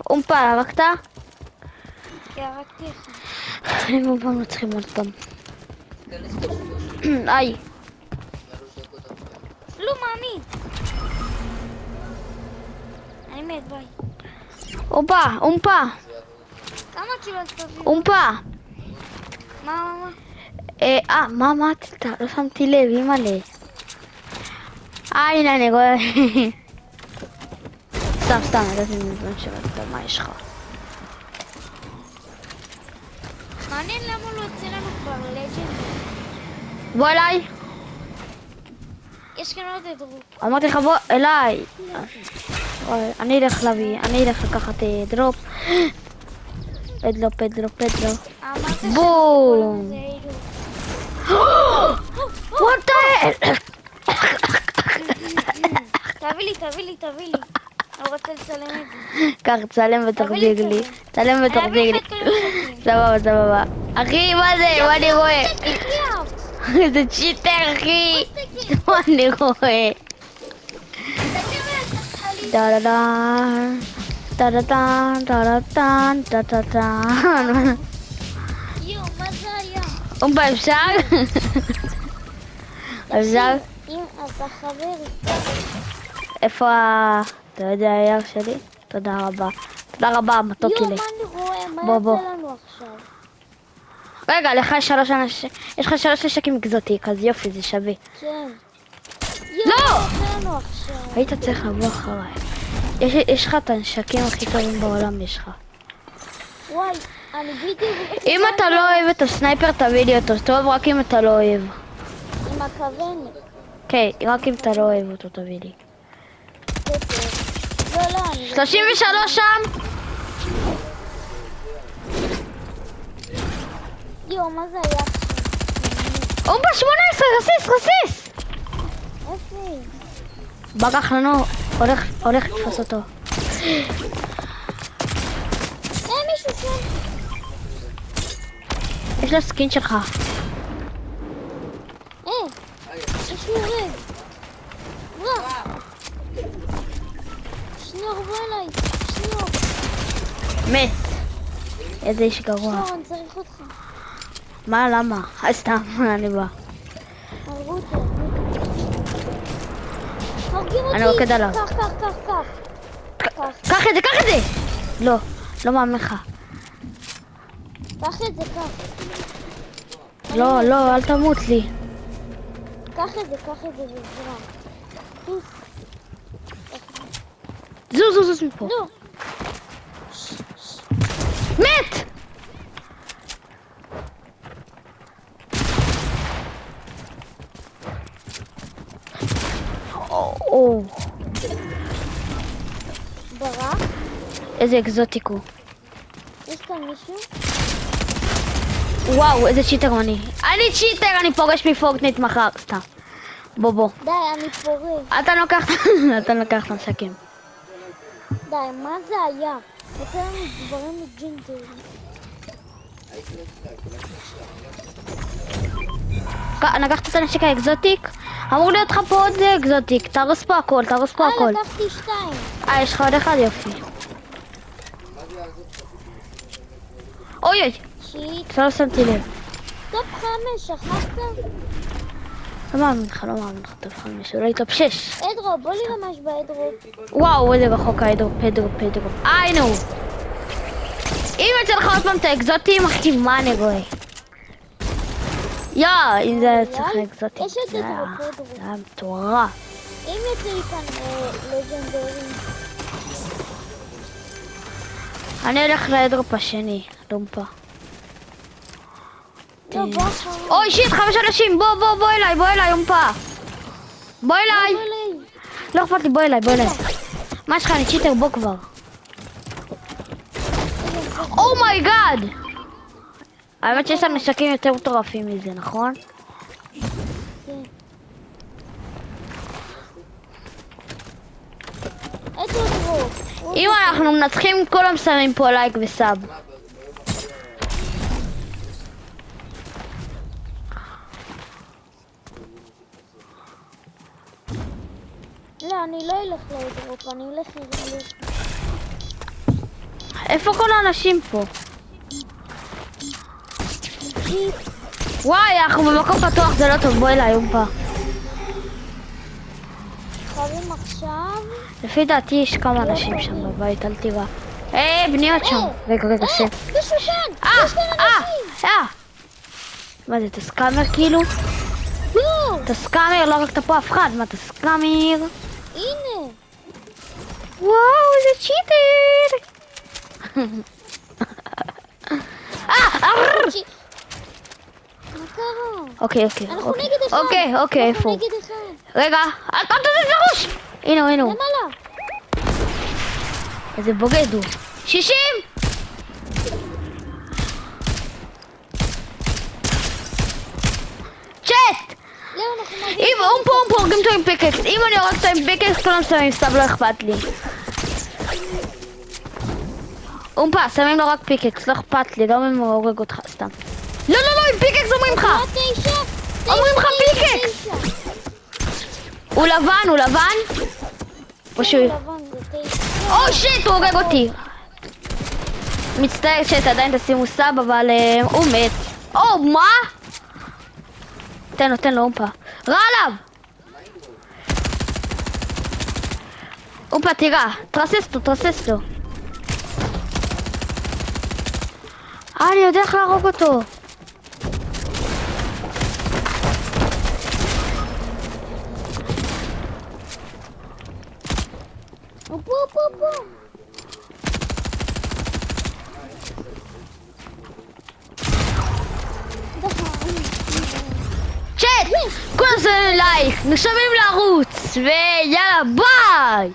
אומפה, הרגת? כן, הרגתי לך. הם עוד פעם לא צריכים עוד פעם. איי. לא מאמין. אני מת, ביי. אומפה. כמה קיבלת אביב? אומפה. מה? מה אמרת? לא שמתי לב, אימא'לה. הנה אני רואה. סתם, ידעתי מזמן שבאת, מה יש לך? מעניין למה לא יוצא לנו כבר לג'נד. בוא אליי. יש כאן עוד דרופ. אמרתי לך בוא אליי. אני אלך להביא, אני אלך לקחת דרופ. פדלו. אמרת בום. שזה אילו. What the hell? תביא לי. אני רוצה לצלם את זה. קח, צלם ותחזיק לי. צלם ותחזיק לי. אני אביא לך את כל המשחקים. סבבה. אחי, מה זה? מה אני רואה? איזה צ'יטר, אחי. מה אני רואה? טה-טה-טן. יו, מה זה היה? אומפה, אפשר? אפשר? אם אתה חבר, איפה אתה יודע, היער שלי? תודה רבה, מתוק יו, לי. מה אני רואה? מה בוא. יצא לנו עכשיו? רגע, יש לך 3 נשקים אקזוטיק, אז יופי, זה שווה. כן. לא! מה יצא לנו עכשיו? היית צריך לבוא אחריי. יש לך את הנשקים הכי טובים בעולם, יש לך. וואי, אני בדיוק... אם אתה לא אוהב את הסנייפר, תביא לי אותו. טוב, רק אם אתה לא אוהב. עם הכוונת. כן, רק אם אתה לא אוהב אותו, תביא לי. לא, אני... 33 שם? יו, מה זה היה עכשיו? אומפה 18, רסיס! איפה היא? ברח לנו, הולך לתפוס אותו. מישהו שם. יש לו סקין שלך. יש לי רד. ברח. שניור, בוא אליי. שניור. מת. איזה איש גרוע. שניור, אני צריך אותך. מה, למה? סתם, אני בא. הרגו אותי. הרגים אותי. אני רוקד עליו. קח. קח את זה! לא מאמין לך. קח את זה, קח. לא, אל תמות לי. קח את זה בזמן. טוס. זוז מפה. נו. מת! או. ברח. איזה אקזוטיק הוא. יש כאן מישהו? וואו, איזה צ'יטר אני צ'יטר, אני פורש מפורטנייט מחר, סתם. בוא. די, אני פורש. אתה לוקח את הנשקים. די, מה זה היה? יצא לנו דברים מג'ינטר. לקחת את הנשק האקזוטיק? אמור להיות לך פה עוד אקזוטיק, תהרוס פה הכל. לקחתי 2. יש לך עוד אחד, יופי. אוי, שיט. לא שמתי לב. טופ 5, שכחת? לא מאמין לך, טוב 5, אולי טופ 6. אדרו, בוא נראה מה יש באדרו. וואו, איזה רחוק האדרופ. נו. אם יצא לך עוד פעם את האקזוטים, אחי, מה אני רואה? אם זה היה צריך לאקזוטים. יש את אדרו. זה היה מטורף. אם יצא לי כאן לג'נדרי. אני הולך לאדרופ השני, לומפה. לא, בוא אחריי. אוי שיט, 5 אנשים, בוא אליי, אומפה. בוא אליי. לא אכפת לי, בוא אליי. מה יש לך, אני צ'יטר, בוא כבר. אומייגאד! האמת שיש לנו נשקים יותר מטורפים מזה, נכון? כן. אדרו. אם אנחנו מנצחים, כולם שמים פה לייק וסאב. לא, אני לא אלך לאדרופ, אני אלך איפה כל האנשים פה? וואי, אנחנו במקום פתוח, זה לא טוב, בוא אליי, אומפה. חייבים עכשיו. לפי דעתי יש כמה אנשים שם בבית, אל תירא. בניות שם. רגע, שב. מישהו כאן! יש כאן אנשים! מה זה, אתה סקאמר כאילו? לא! אתה סקאמר, לא הרגת פה אף אחד, מה אתה סקאמר? הנה! וואו, איזה צ'יטר! מה קרה? אוקיי. אנחנו נגד אחד! אוקיי, איפה? אנחנו נגד אחד! רגע, אל תזיז לראש! הנה הוא. למעלה! איזה בוגד הוא. 60! צ'אט! לא, אנחנו נגד אם אומפה הורגים אותו עם פיקקס, אם אני הורג אותו עם פיקקס, כולם שמים סתם, לא אכפת לי. אומפה, שמים לו רק פיקקס, לא אכפת לי, גם אם הוא הורג אותך סתם. לא, עם פיקקס אומרים לך! אומרים לך פיקקס! הוא לבן? או שהוא... או שיט, הוא הורג אותי! מצטער שעדיין תשימו סאב, אבל הוא מת. מה? תן לו, אומפה. רע עליו! אומפה, תירה, תרסס לו. אני יודע איך להרוג אותו. פה. צ'אט! כולם שמים לייק, נרשמים לערוץ, ויאללה ביי!